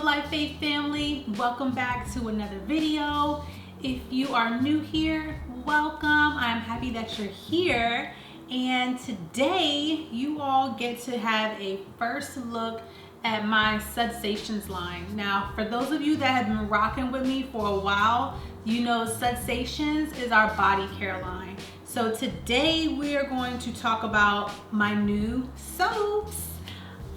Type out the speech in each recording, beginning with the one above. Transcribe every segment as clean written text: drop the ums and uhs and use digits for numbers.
Life Faith family, welcome back to another video. If you are new here, welcome. I'm happy that you're here, and today you all get to have a first look at my Sudsations line. Now, for those of you that have been rocking with me for a while, you know Sudsations is our body care line. So today we are going to talk about my new soaps.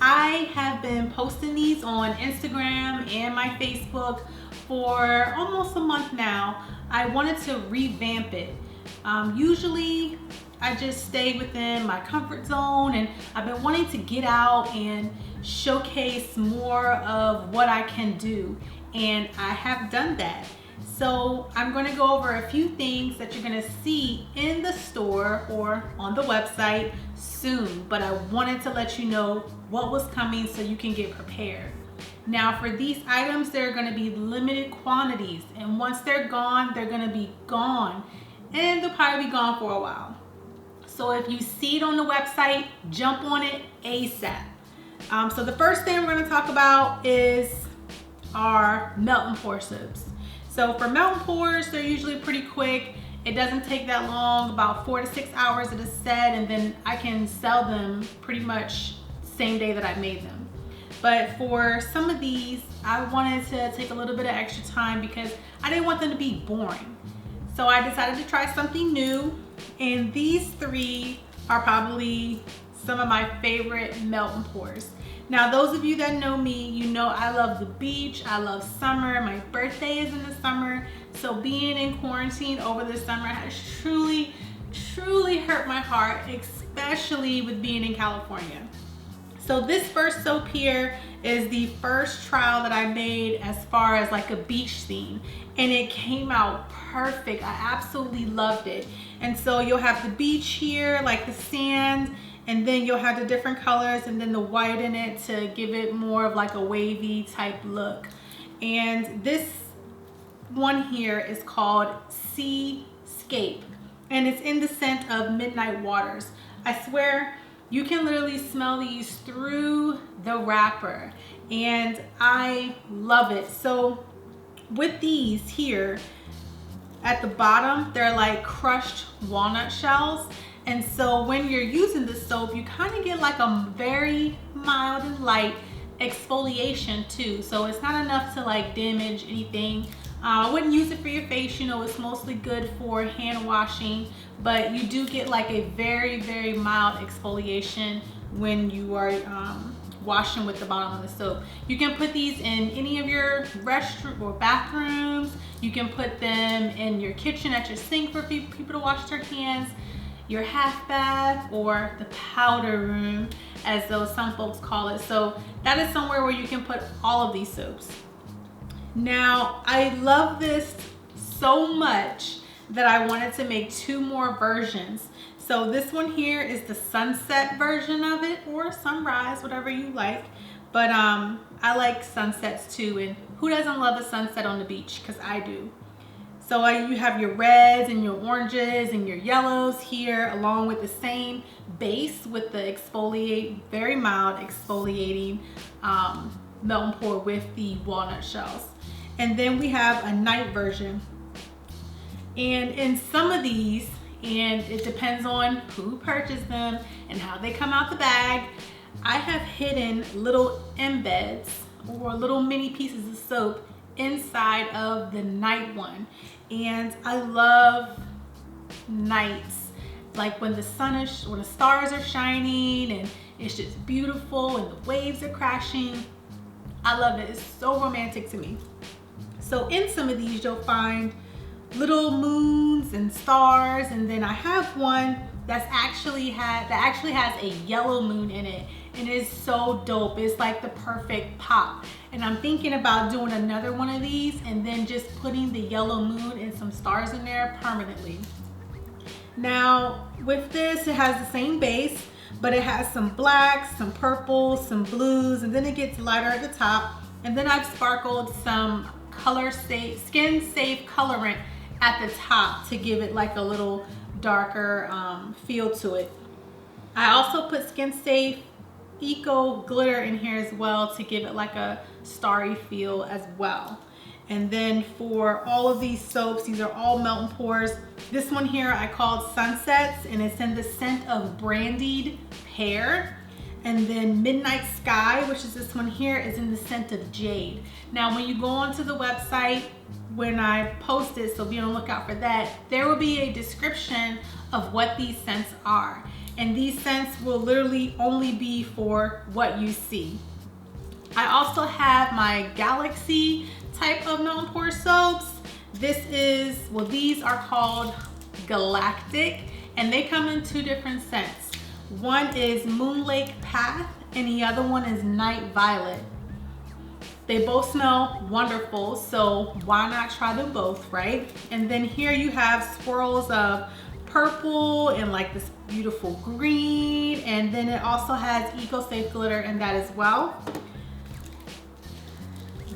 I have been posting these on Instagram and my Facebook for almost a month now. I wanted to revamp it. Usually I just stay within my comfort zone, and I've been wanting to get out and showcase more of what I can do, and I have done that. So I'm going to go over a few things that you're going to see in the store or on the website soon, but I wanted to let you know what was coming so you can get prepared. Now, for these items, they're going to be limited quantities, and once they're gone, they're going to be gone, and they'll probably be gone for a while. So if you see it on the website, jump on it ASAP. So the first thing we're going to talk about is our melt and pour soaps. So for melt and pours, they're usually pretty quick. It doesn't take that long, about 4 to 6 hours at a set, and then I can sell them pretty much same day that I made them. But for some of these, I wanted to take a little bit of extra time because I didn't want them to be boring. So I decided to try something new, and these three are probably some of my favorite melt and pours. Now, those of you that know me, you know I love the beach, I love summer, my birthday is in the summer, so being in quarantine over the summer has truly hurt my heart, especially with being in California. So this first soap here is the first trial that I made as far as like a beach theme, and it came out perfect. I absolutely loved it. And so you'll have the beach here, like the sand, and then you'll have the different colors and then the white in it to give it more of like a wavy type look. And this one here is called Seascape, and it's in the scent of Midnight Waters. I swear you can literally smell these through the wrapper, and I love it. So with these here at the bottom, they're like crushed walnut shells. And so when you're using the soap, you kind of get like a very mild and light exfoliation too. So it's not enough to like damage anything. I wouldn't use it for your face, you know, it's mostly good for hand washing, but you do get like a very mild exfoliation when you are washing with the bottom of the soap. You can put these in any of your restroom or bathrooms. You can put them in your kitchen at your sink for people to wash their hands, your half bath, or the powder room, as those some folks call it. So that is somewhere where you can put all of these soaps. Now, I love this so much that I wanted to make 2 more versions. So this one here is the sunset version of it, or sunrise, whatever you like. But I like sunsets too, and who doesn't love a sunset on the beach? Because I do. So you have your reds and your oranges and your yellows here, along with the same base with the exfoliate, very mild exfoliating melt and pour with the walnut shells. And then we have a night version. And in some of these, and it depends on who purchased them and how they come out the bag, I have hidden little embeds or little mini pieces of soap inside of the night one. And I love nights, like when the stars are shining and it's just beautiful and the waves are crashing. I love it. It's so romantic to me. So in some of these you'll find little moons and stars, and then I have one that actually has a yellow moon in it, and it's so dope. It's like the perfect pop, and I'm thinking about doing another one of these and then just putting the yellow moon and some stars in there permanently. Now with this, it has the same base, but it has some blacks, some purples, some blues, and then it gets lighter at the top, and then I've sparkled some skin safe colorant at the top to give it like a little darker feel to it. I also put skin safe eco glitter in here as well to give it like a starry feel as well. And then for all of these soaps, these are all melt and pours. This one here I called Sunsets, and it's in the scent of Brandied Pear. And then Midnight Sky, which is this one here, is in the scent of Jade. Now when you go onto the website, when I post it, so be on the lookout for that, there will be a description of what these scents are. And these scents will literally only be for what you see. I also have my Galaxy type of melt and pour soaps. These are called Galactic, and they come in 2 different scents. One is Moon Lake Path, and the other one is Night Violet. They both smell wonderful, so why not try them both, right? And then here you have swirls of purple and like this beautiful green, and then it also has eco-safe glitter in that as well.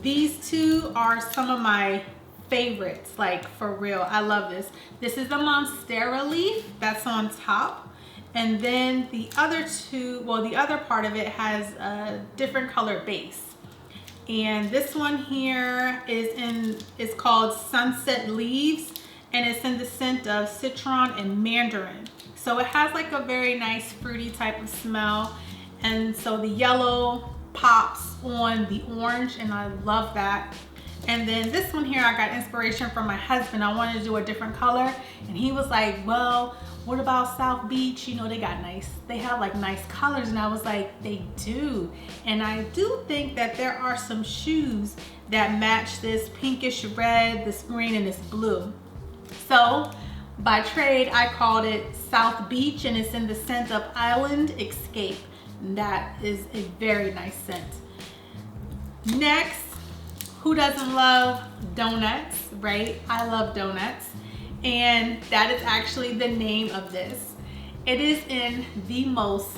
These 2 are some of my favorites, like for real. I love this. This is the Monstera leaf that's on top. And then the other 2, well, the other part of it has a different color base. And this one here is called Sunset Leaves, and it's in the scent of citron and mandarin. So it has like a very nice fruity type of smell. And so the yellow pops on the orange, and I love that. And then this one here, I got inspiration from my husband. I wanted to do a different color, and he was like, well, what about South Beach? You know, they have like nice colors. And I was like, they do. And I do think that there are some shoes that match this pinkish red, this green, and this blue. So by trade, I called it South Beach, and it's in the scent of Island Escape. And that is a very nice scent. Next, who doesn't love donuts, right? I love donuts. And that is actually the name of this. It is in the most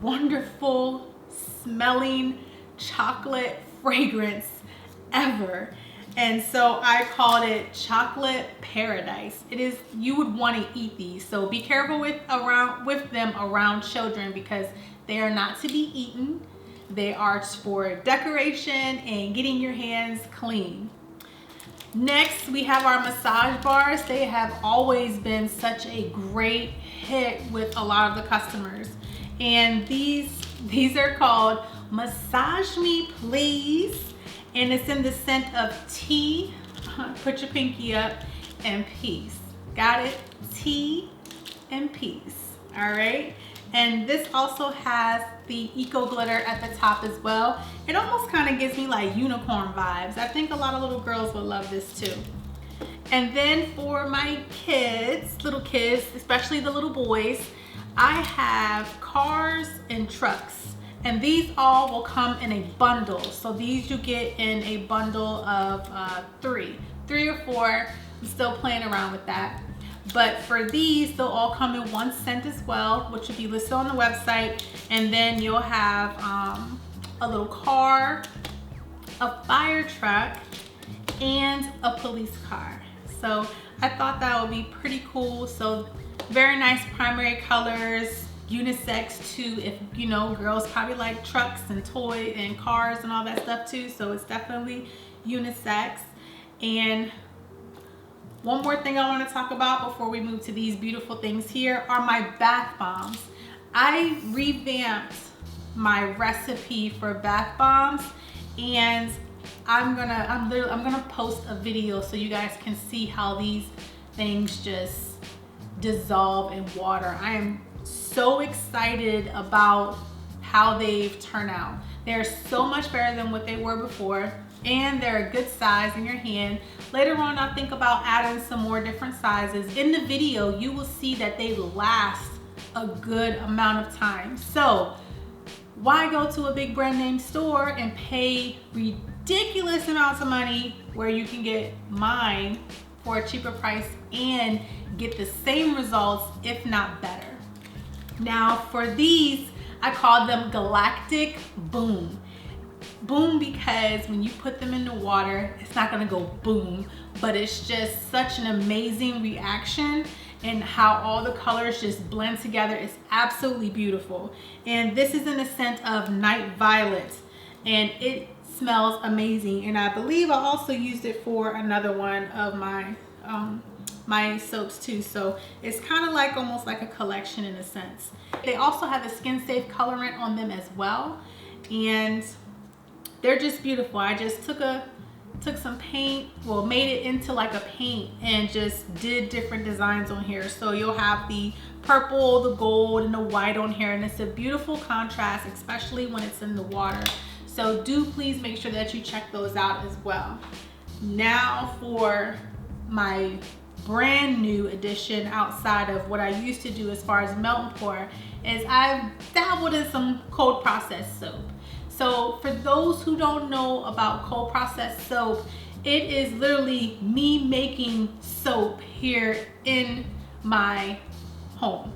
wonderful smelling chocolate fragrance ever. And so I called it Chocolate Paradise. You would want to eat these. So be careful with them around children, because they are not to be eaten. They are for decoration and getting your hands clean. Next, we have our massage bars. They have always been such a great hit with a lot of the customers. And these are called Massage Me Please. And it's in the scent of tea. Put your pinky up, and peace. Got it? Tea and peace. All right. And this also has the eco glitter at the top as well. It almost kind of gives me like unicorn vibes. I think a lot of little girls would love this too. And then for my kids, little kids, especially the little boys, I have cars and trucks. And these all will come in a bundle. So these you get in a bundle of 3 or 4. I'm still playing around with that. But for these, they'll all come in 1 scent as well, which will be listed on the website. And then you'll have a little car, a fire truck, and a police car. So I thought that would be pretty cool. So very nice primary colors, unisex too. If you know, girls probably like trucks and toys and cars and all that stuff too. So it's definitely unisex. And one more thing I want to talk about before we move to these beautiful things here are my bath bombs. I revamped my recipe for bath bombs, and I'm gonna post a video so you guys can see how these things just dissolve in water. I am so excited about how they've turned out. They're so much better than what they were before, and they're a good size in your hand. Later on, I'll think about adding some more different sizes. In the video, you will see that they last a good amount of time. So why go to a big brand name store and pay ridiculous amounts of money where you can get mine for a cheaper price and get the same results, if not better? Now for these, I call them Galactic Boom. Boom because when you put them in the water, it's not gonna go boom, but it's just such an amazing reaction. and how all the colors just blend together is absolutely beautiful. And this is in the scent of Night Violet, and it smells amazing. And I believe I also used it for another one of my my soaps too, so it's kind of like almost like a collection in a sense. They also have a skin safe colorant on them as well, and they're just beautiful. I just took some paint, well, made it into like a paint and just did different designs on here. So you'll have the purple, the gold, and the white on here, and it's a beautiful contrast, especially when it's in the water. So do please make sure that you check those out as well. Now for my brand new addition outside of what I used to do as far as melt and pour is I've dabbled in some cold processed soap. So for those who don't know about cold processed soap, it is literally me making soap here in my home.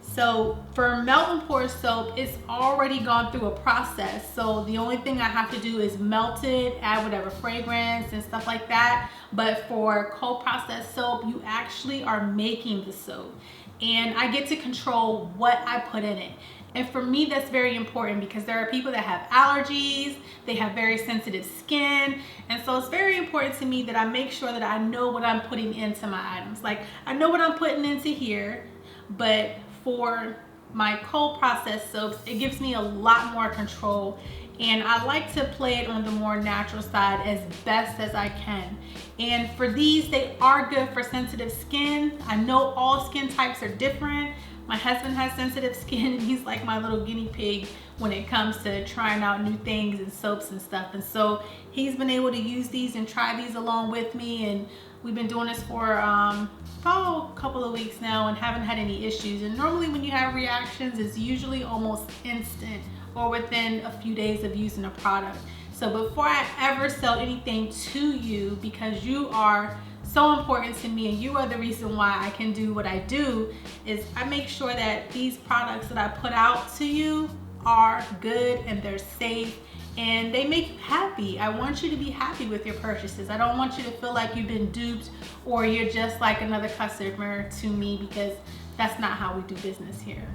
So for melt and pour soap, it's already gone through a process. So the only thing I have to do is melt it, add whatever fragrance and stuff like that. But for cold processed soap, you actually are making the soap, and I get to control what I put in it. And for me, that's very important because there are people that have allergies, they have very sensitive skin. And so it's very important to me that I make sure that I know what I'm putting into my items. Like, I know what I'm putting into here, but for my cold processed soaps, it gives me a lot more control, and I like to play it on the more natural side as best as I can. And for these, they are good for sensitive skin. I know all skin types are different. My husband has sensitive skin, and he's like my little guinea pig when it comes to trying out new things and soaps and stuff. And so he's been able to use these and try these along with me, and we've been doing this for about a couple of weeks now and haven't had any issues. And normally when you have reactions, it's usually almost instant or within a few days of using a product. So before I ever sell anything to you, because you are so important to me and you are the reason why I can do what I do, is I make sure that these products that I put out to you are good and they're safe and they make you happy. I want you to be happy with your purchases. I don't want you to feel like you've been duped or you're just like another customer to me, because that's not how we do business here.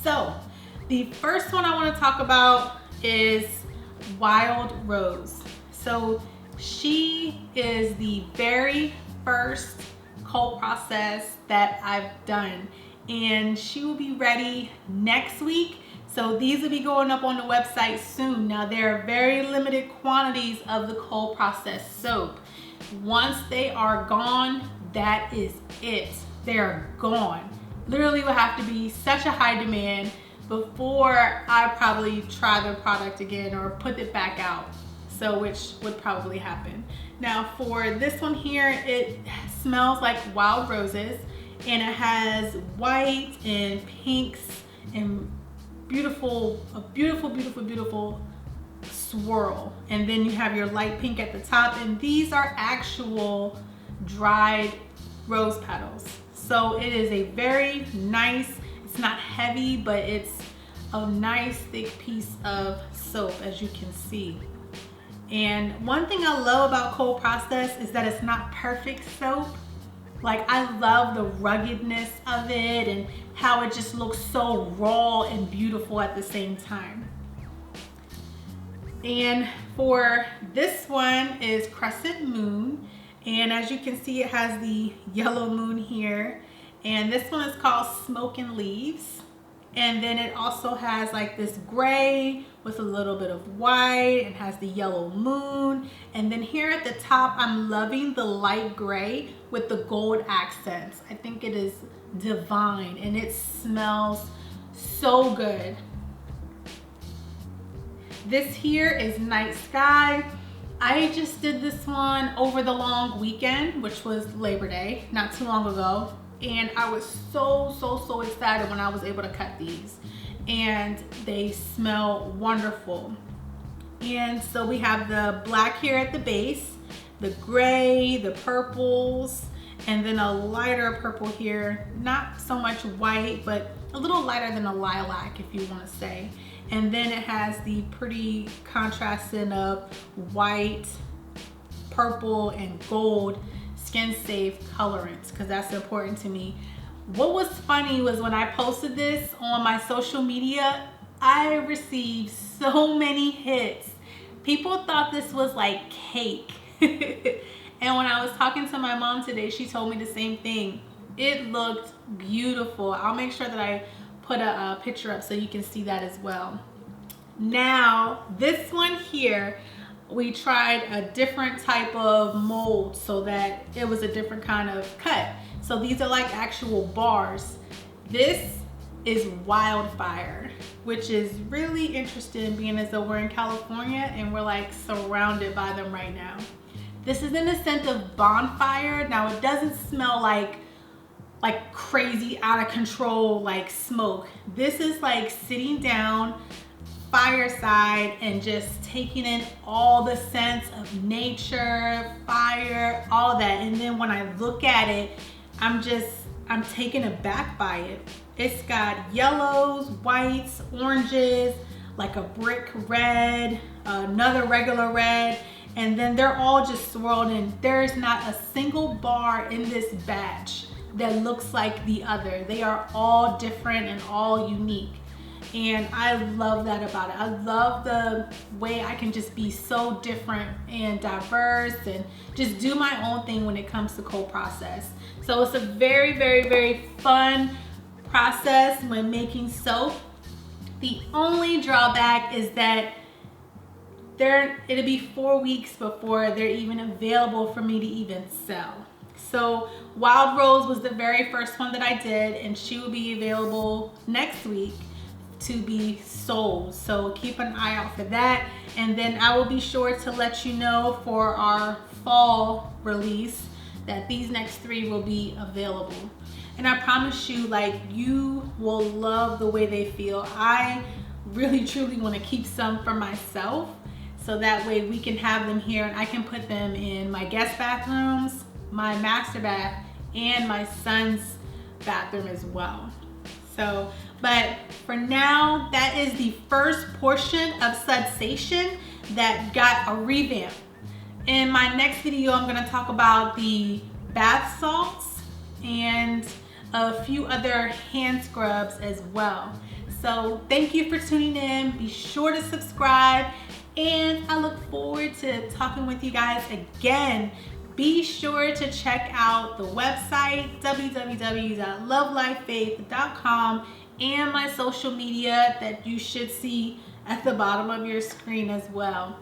So the first one I want to talk about is Wild Rose. So she is the very first cold process that I've done, and she will be ready next week. So these will be going up on the website soon. Now, there are very limited quantities of the cold processed soap. Once they are gone, that is it. They're gone. Literally will have to be such a high demand before I probably try the product again or put it back out. So which would probably happen. Now for this one here, it smells like wild roses, and it has white and pinks and a beautiful swirl. And then you have your light pink at the top, and these are actual dried rose petals. So it is a very nice, it's not heavy, but it's a nice thick piece of soap, as you can see. And one thing I love about cold process is that it's not perfect soap. Like, I love the ruggedness of it and how it just looks so raw and beautiful at the same time. And for this one is Crescent Moon. And as you can see, it has the yellow moon here. And this one is called Smoking Leaves. And then it also has like this gray with a little bit of white and has the yellow moon. And then here at the top, I'm loving the light gray with the gold accents. I think it is divine and it smells so good. This here is Night Sky. I just did this one over the long weekend, which was Labor Day, not too long ago. And I was so excited when I was able to cut these, and they smell wonderful. And so we have the black here at the base, the gray, the purples, and then a lighter purple here, not so much white, but a little lighter than a lilac, if you want to say. And then it has the pretty contrasting of white, purple, and gold. It's skin safe colorants because that's important to me. What was funny was when I posted this on my social media, I received so many hits. People thought this was like cake. And when I was talking to my mom today, she told me the same thing. It looked beautiful. I'll make sure that I put a picture up so you can see that as well. Now, this one here, we tried a different type of mold so that it was a different kind of cut. So these are like actual bars. This is wildfire, which is really interesting being as though we're in California and we're like surrounded by them right now. This is in the scent of bonfire. Now it doesn't smell like crazy out of control like smoke. This is like sitting down fireside and just taking in all the scents of nature, fire, all that. And then when I look at it, I'm taken aback by it. It's got yellows, whites, oranges, like a brick red, another regular red, and then they're all just swirled in. There's not a single bar in this batch that looks like the other. They are all different and all unique. And I love that about it. I love the way I can just be so different and diverse and just do my own thing when it comes to cold process. So it's a very, very, very fun process when making soap. The only drawback is that it'll be 4 weeks before they're even available for me to even sell. So Wild Rose was the very first one that I did, and she will be available next week to be sold. So keep an eye out for that. And then I will be sure to let you know for our fall release that these next 3 will be available. And I promise you, like, you will love the way they feel. I really truly want to keep some for myself so that way we can have them here and I can put them in my guest bathrooms, my master bath, and my son's bathroom as well. So, but for now, that is the first portion of Sudsation that got a revamp. In my next video, I'm going to talk about the bath salts and a few other hand scrubs as well. So thank you for tuning in. Be sure to subscribe, and I look forward to talking with you guys again. Be sure to check out the website, www.lovelifefaith.com, and my social media that you should see at the bottom of your screen as well.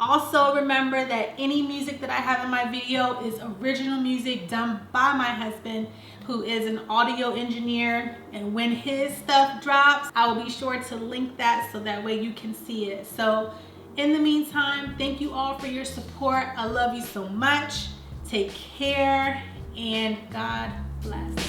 Also remember that any music that I have in my video is original music done by my husband, who is an audio engineer, and when his stuff drops, I will be sure to link that so that way you can see it. So in the meantime, thank you all for your support. I love you so much. Take care, and God bless.